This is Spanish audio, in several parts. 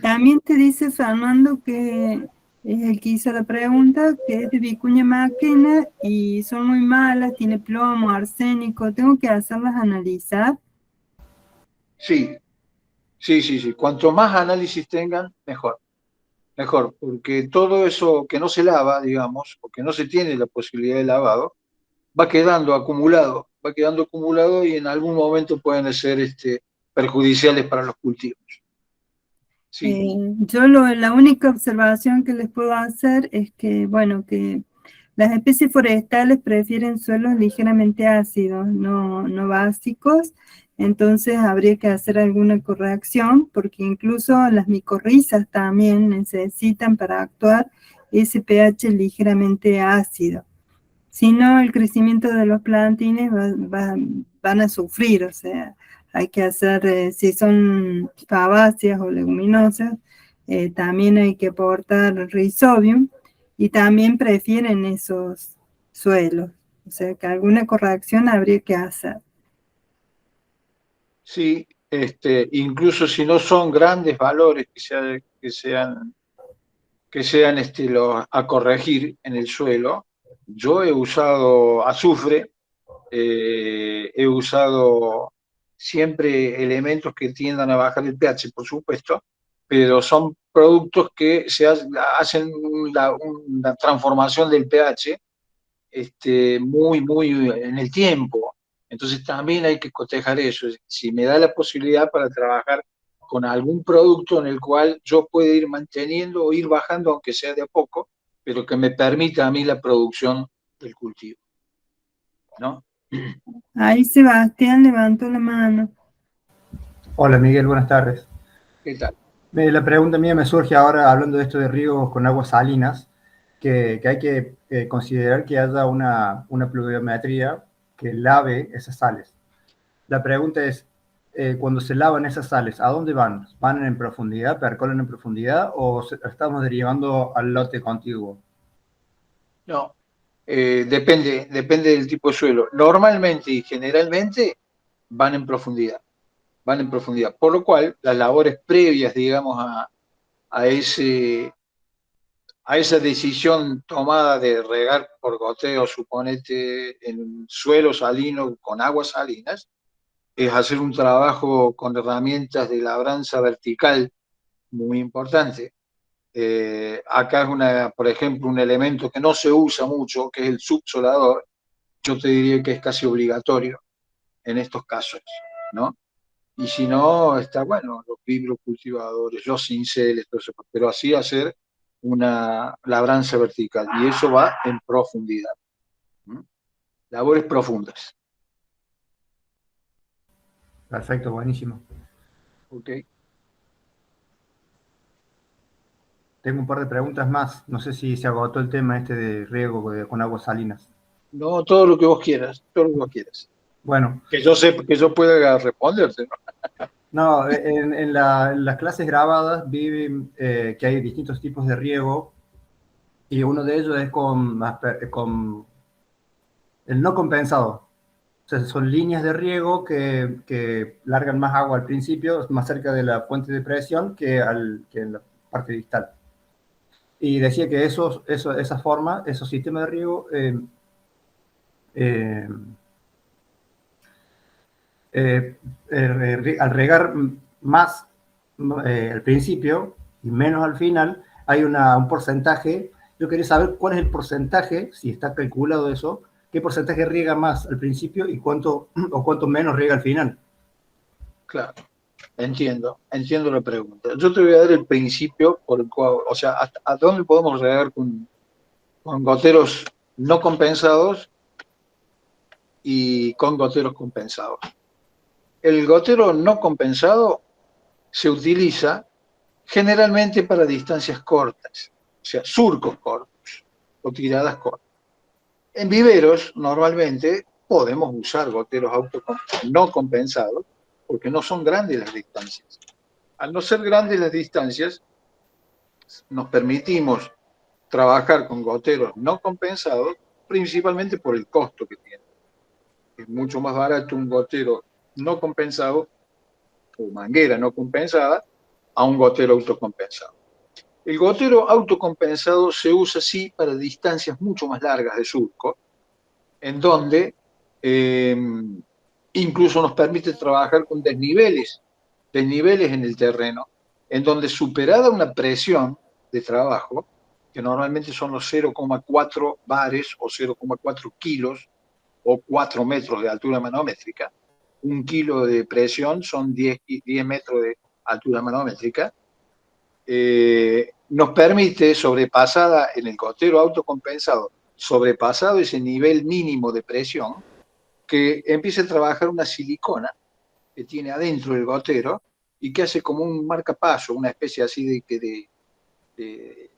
También te dice Fernando que es el que hizo la pregunta, que es de Vicuña Maquena y son muy malas, tiene plomo, arsénico, tengo que hacerlas analizar. Sí, sí, sí, sí. Cuanto más análisis tengan, mejor. Mejor, porque todo eso que no se lava, digamos, o que no se tiene la posibilidad de lavado, va quedando acumulado y en algún momento pueden ser perjudiciales para los cultivos. Sí, Yo la única observación que les puedo hacer es que, bueno, que las especies forestales prefieren suelos ligeramente ácidos, no básicos, entonces habría que hacer alguna corrección, porque incluso las micorrizas también necesitan para actuar ese pH ligeramente ácido. Si no, el crecimiento de los plantines van a sufrir, o sea, hay que hacer, si son fabáceas o leguminosas, también hay que aportar Rhizobium y también prefieren esos suelos, o sea que alguna corrección habría que hacer. sí, incluso si no son grandes valores que sean los a corregir en el suelo, yo he usado azufre, he usado siempre elementos que tiendan a bajar el pH, por supuesto, pero son productos que hacen una transformación del pH muy, muy en el tiempo. Entonces también hay que cotejar eso. Si me da la posibilidad para trabajar con algún producto en el cual yo pueda ir manteniendo o ir bajando, aunque sea de a poco, pero que me permita a mí la producción del cultivo, ¿no? Ahí Sebastián levantó la mano. Hola Miguel, buenas tardes. ¿Qué tal? La pregunta mía me surge ahora hablando de esto de riegos con aguas salinas, que hay que considerar que haya una pluviometría que lave esas sales. La pregunta es, cuando se lavan esas sales, ¿a dónde van? ¿Van en profundidad, percolan en profundidad o estamos derivando al lote contiguo? No, depende del tipo de suelo. Normalmente y generalmente van en profundidad, van en profundidad. Por lo cual, las labores previas, digamos, a ese, a esa decisión tomada de regar por goteo, suponete, en suelo salino con aguas salinas, es hacer un trabajo con herramientas de labranza vertical muy importante. Acá es por ejemplo, un elemento que no se usa mucho, que es el subsolador. Yo te diría que es casi obligatorio en estos casos, ¿no? Y si no, está bueno, los vibrocultivadores, los cinceles, todo eso, pero así hacer una labranza vertical. Y eso va en profundidad. ¿No? Labores profundas. Perfecto, buenísimo. ¿Ok? Tengo un par de preguntas más. No sé si se agotó el tema este de riego con aguas salinas. No, todo lo que vos quieras, todo lo que vos quieras. Bueno, Que yo sepa, que yo pueda responderte, ¿no? no, en las clases grabadas vi que hay distintos tipos de riego y uno de ellos es con el no compensado. O sea, son líneas de riego que largan más agua al principio, más cerca de la fuente de presión que en la parte distal. Y decía que esa forma, esos sistemas de riego, eh, al regar más al principio y menos al final, hay un porcentaje. Yo quería saber cuál es el porcentaje, si está calculado eso, qué porcentaje riega más al principio y cuánto o cuánto menos riega al final. Claro, entiendo la pregunta. Yo te voy a dar el principio por el cual, o sea, a dónde podemos regar con goteros no compensados y con goteros compensados. El gotero no compensado se utiliza generalmente para distancias cortas, o sea, surcos cortos o tiradas cortas. En viveros, normalmente, podemos usar goteros no compensados porque no son grandes las distancias. Al no ser grandes las distancias, nos permitimos trabajar con goteros no compensados, principalmente por el costo que tiene. Es mucho más barato un gotero no compensado o manguera no compensada a un gotero autocompensado. El gotero autocompensado se usa sí para distancias mucho más largas de surco, en donde incluso nos permite trabajar con desniveles en el terreno, en donde superada una presión de trabajo, que normalmente son los 0,4 bares o 0,4 kilos o 4 metros de altura manométrica, un kilo de presión son 10 metros de altura manométrica, nos permite, sobrepasada en el gotero autocompensado, sobrepasado ese nivel mínimo de presión, que empiece a trabajar una silicona que tiene adentro el gotero y que hace como un marcapaso, una especie así de que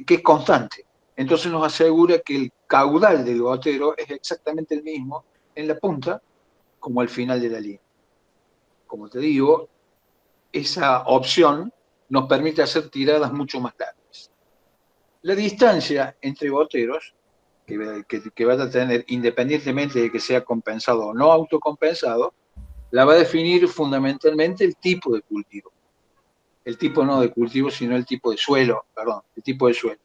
es constante. Entonces nos asegura que el caudal del gotero es exactamente el mismo en la punta como al final de la línea. Como te digo, esa opción nos permite hacer tiradas mucho más largas. La distancia entre goteros que vas a tener, independientemente de que sea compensado o no autocompensado, la va a definir fundamentalmente el tipo de cultivo. El tipo no de cultivo, sino el tipo de suelo, perdón, el tipo de suelo.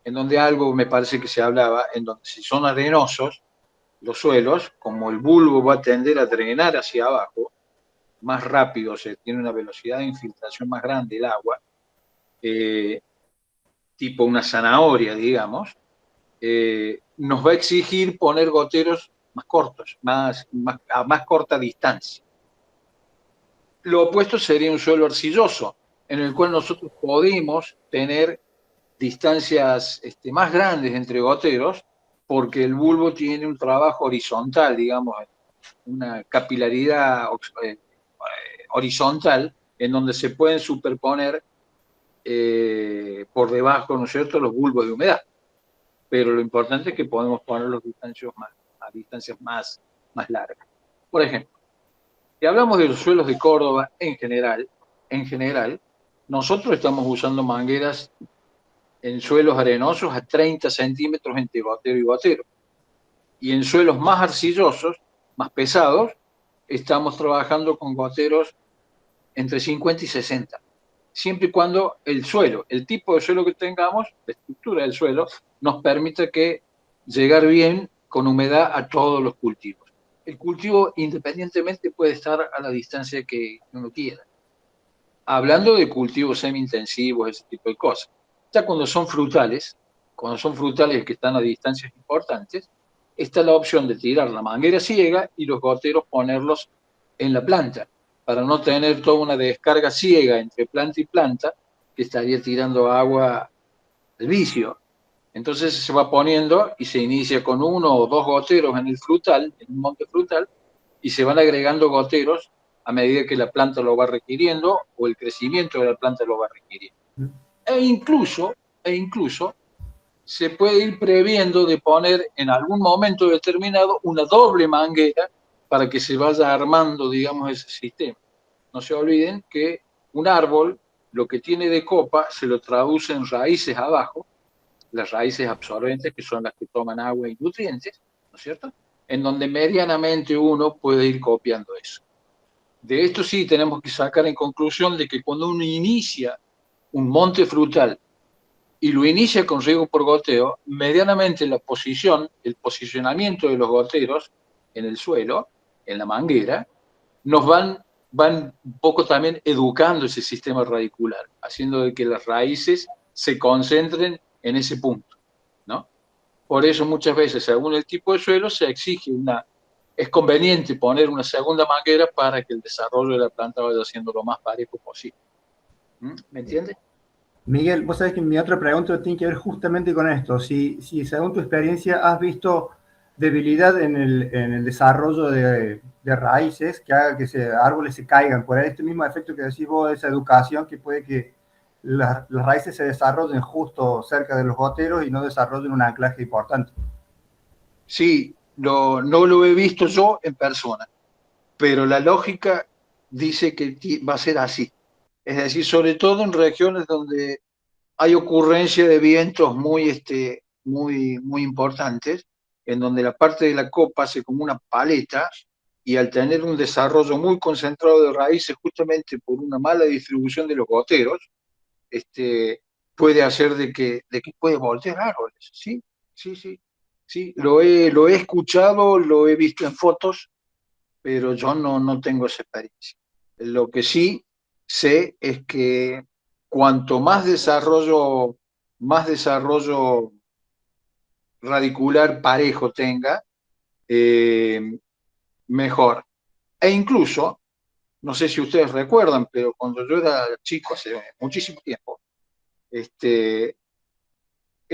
En donde algo me parece que se hablaba, en donde si son arenosos los suelos, como el bulbo va a tender a drenar hacia abajo, más rápido, o sea, tiene una velocidad de infiltración más grande el agua, tipo una zanahoria, digamos, nos va a exigir poner goteros más cortos, a más corta distancia. Lo opuesto sería un suelo arcilloso, en el cual nosotros podemos tener distancias más grandes entre goteros, porque el bulbo tiene un trabajo horizontal, digamos, una capilaridad horizontal, en donde se pueden superponer por debajo, ¿no es cierto?, los bulbos de humedad. Pero lo importante es que podemos poner los a distancias más largas. Por ejemplo, si hablamos de los suelos de Córdoba en general, nosotros estamos usando mangueras en suelos arenosos a 30 centímetros entre gotero y gotero. Y en suelos más arcillosos, más pesados, estamos trabajando con goteros entre 50 y 60. Siempre y cuando el suelo, el tipo de suelo que tengamos, la estructura del suelo, nos permita que llegar bien con humedad a todos los cultivos. El cultivo independientemente puede estar a la distancia que uno quiera. Hablando de cultivos semi-intensivos, ese tipo de cosas. Ya cuando son frutales que están a distancias importantes, está la opción de tirar la manguera ciega y los goteros ponerlos en la planta, para no tener toda una descarga ciega entre planta y planta, que estaría tirando agua al vicio. Entonces se va poniendo y se inicia con 1 o 2 goteros en el frutal, en un monte frutal, y se van agregando goteros a medida que la planta lo va requiriendo o el crecimiento de la planta lo va requiriendo. E incluso se puede ir previendo de poner en algún momento determinado una doble manguera para que se vaya armando, digamos, ese sistema. No se olviden que un árbol, lo que tiene de copa, se lo traduce en raíces abajo, las raíces absorbentes, que son las que toman agua y nutrientes, ¿no es cierto?, en donde medianamente uno puede ir copiando eso. De esto sí tenemos que sacar en conclusión de que cuando uno inicia un monte frutal y lo inicia con riego por goteo, medianamente el posicionamiento de los goteros en el suelo, en la manguera, nos van un poco también educando ese sistema radicular, haciendo de que las raíces se concentren en ese punto, ¿no? Por eso muchas veces, según el tipo de suelo, es conveniente poner una segunda manguera para que el desarrollo de la planta vaya siendo lo más parejo posible. ¿Me entiendes? Miguel, vos sabés que mi otra pregunta tiene que ver justamente con esto. Si según tu experiencia has visto debilidad en el desarrollo de raíces que haga que árboles se caigan, por este mismo efecto que decís vos, esa educación que puede que las raíces se desarrollen justo cerca de los goteros y no desarrollen un anclaje importante. Sí, no lo he visto yo en persona, pero la lógica dice que va a ser así. Es decir, sobre todo en regiones donde hay ocurrencia de vientos muy importantes, en donde la parte de la copa hace como una paleta y al tener un desarrollo muy concentrado de raíces justamente por una mala distribución de los goteros, puede hacer de que puede voltear árboles. Sí, sí, sí, sí, lo he escuchado, lo he visto en fotos, pero yo no tengo esa experiencia. Lo que sí sé es que cuanto más desarrollo radicular parejo tenga, eh, mejor. E incluso, no sé si ustedes recuerdan, pero cuando yo era chico, hace muchísimo tiempo, el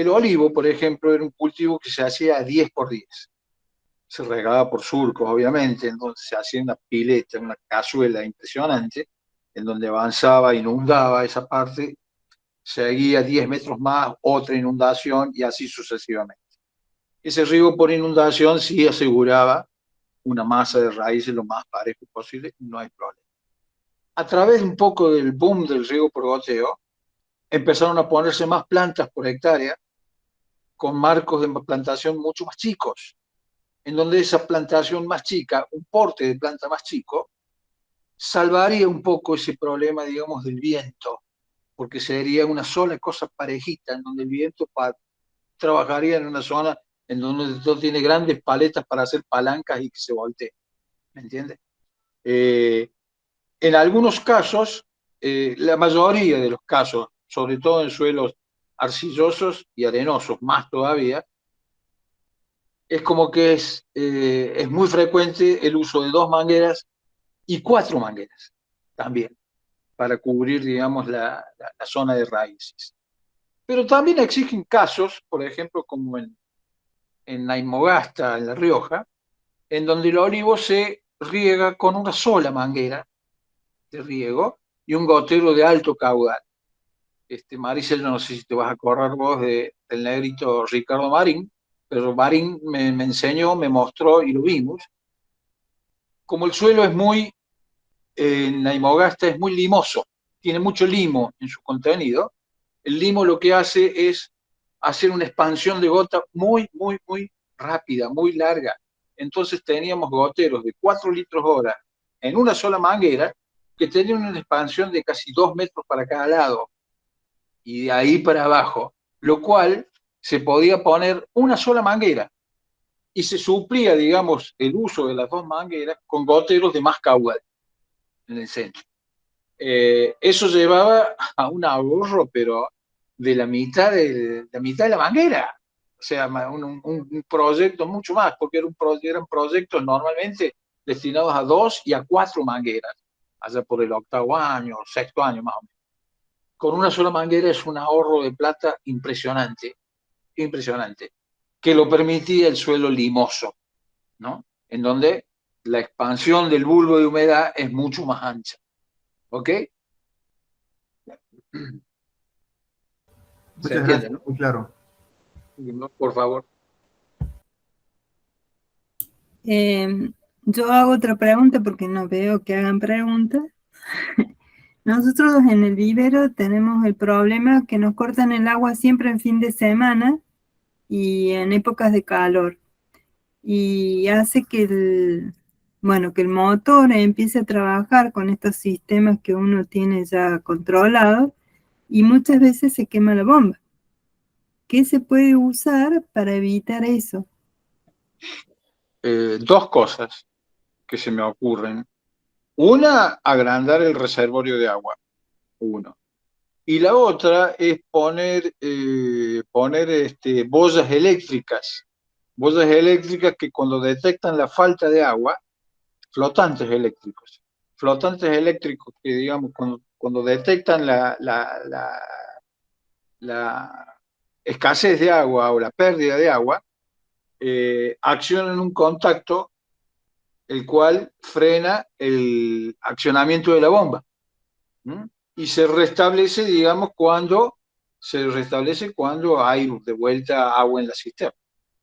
olivo, por ejemplo, era un cultivo que se hacía a 10 por 10. Se regaba por surcos, obviamente, entonces se hacía una pileta, una cazuela impresionante, en donde avanzaba, inundaba esa parte, seguía 10 metros más, otra inundación y así sucesivamente. Ese riego por inundación sí aseguraba una masa de raíces lo más parejo posible, no hay problema. A través de un poco del boom del riego por goteo, empezaron a ponerse más plantas por hectárea, con marcos de plantación mucho más chicos, en donde esa plantación más chica, un porte de planta más chico, salvaría un poco ese problema, digamos, del viento, porque sería una sola cosa parejita, en donde el viento trabajaría en una zona en donde todo tiene grandes paletas para hacer palancas y que se voltee, ¿me entiendes? En algunos casos, la mayoría de los casos, sobre todo en suelos arcillosos y arenosos, más todavía, es como que es muy frecuente el uso de 2 mangueras y 4 mangueras también, para cubrir, digamos, la zona de raíces. Pero también existen casos, por ejemplo, como en Naimogasta, en La Rioja, en donde el olivo se riega con una sola manguera de riego y un gotero de alto caudal. Maricel, no sé si te vas a acordar vos del negrito Ricardo Marín, pero Marín me enseñó, me mostró y lo vimos. Como el suelo es muy, en la Imogasta es muy limoso, tiene mucho limo en su contenido, el limo lo que hace es hacer una expansión de gota muy, muy, muy rápida, muy larga. Entonces teníamos goteros de 4 litros hora en una sola manguera que tenían una expansión de casi 2 metros para cada lado y de ahí para abajo, lo cual se podía poner una sola manguera y se suplía, digamos, el uso de las 2 mangueras con goteros de más caudal en el centro. Eso llevaba a un ahorro, pero de la mitad de la manguera. O sea, un proyecto mucho más, porque eran proyectos normalmente destinados a 2 y a 4 mangueras, allá por el 8º año, 6º año más o menos. Con una sola manguera es un ahorro de plata impresionante, impresionante, que lo permitía el suelo limoso, ¿no? En donde la expansión del bulbo de humedad es mucho más ancha. ¿Ok? ¿Se Muchas entiende, gracias, no? muy claro. Por favor. Yo hago otra pregunta porque no veo que hagan preguntas. Nosotros en el vivero tenemos el problema que nos cortan el agua siempre en fin de semana y en épocas de calor. Y hace que que el motor empiece a trabajar con estos sistemas que uno tiene ya controlados y muchas veces se quema la bomba. ¿Qué se puede usar para evitar eso? 2 cosas que se me ocurren. Una, agrandar el reservorio de agua. Uno. Y la otra es poner boyas eléctricas. Boyas eléctricas que cuando detectan la falta de agua, flotantes eléctricos. Flotantes eléctricos que, digamos, cuando detectan la escasez de agua o la pérdida de agua, accionan un contacto el cual frena el accionamiento de la bomba. ¿Mm? Y se restablece, digamos, cuando hay de vuelta agua en la cisterna.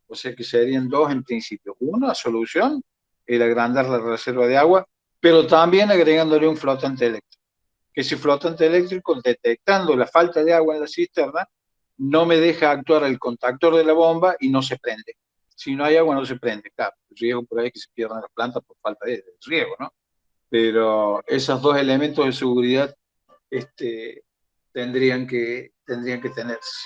O sea que serían 2 en principio. Una solución, el agrandar la reserva de agua, pero también agregándole un flotante eléctrico. Que ese flotante eléctrico, detectando la falta de agua en la cisterna, no me deja actuar el contactor de la bomba y no se prende. Si no hay agua no se prende, claro. El riego por ahí es que se pierdan las plantas por falta de riego, ¿no? Pero esos dos elementos de seguridad tendrían que tenerse.